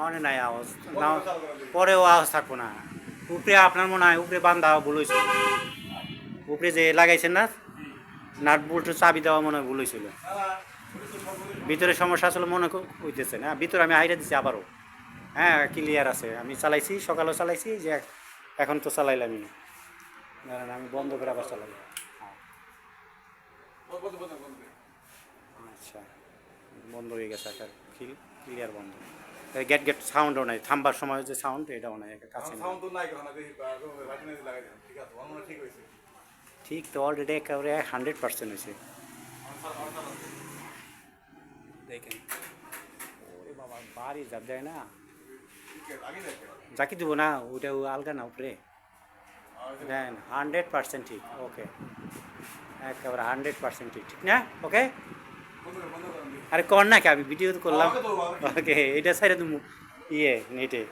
অনেক নাই আওয়াজ না, পরেও আওয়াজ থাকবো না। উপরে আপনার মনে হয় উপরে বান্ধা ভুল হয়েছিল, উপরে যে লাগাইছেন না নাট বোল্ট চাবি দেওয়া মনে হয় ভুল হয়েছিল। ভিতরে সমস্যা আসলে মনে হইতেছে না, ভিতরে আমি আইডিয়া দিচ্ছি আবারও। হ্যাঁ ক্লিয়ার আছে, আমি চালাইছি সকালেও চালাইছি, যে এখন তো চালাইলামই না। দাঁড়ান আমি বন্ধ করে আবার চালাই। হ্যাঁ আচ্ছা, বন্ধ হয়ে গেছে একটা, ক্লিয়ার বন্ধ। গেট গেট সাউন্ডও নাই, থামবার সময় যে সাউন্ড এটাও নাই, কাছে নেই। ঠিক তো অলরেডি একেবারে 100% হয়েছে। দেখেন ওরে বাবা বাড়ি যাব যায় না, জাকি দিব না ওইটা আলগা না উপরে দেন 100% ঠিক। ওকে একেবারে 100% ঠিক, ঠিক না? ওকে আরে কর না কি, আমি ভিডিও করলাম। ওকে এটা সাইডে তুমি ইয়ে নেটে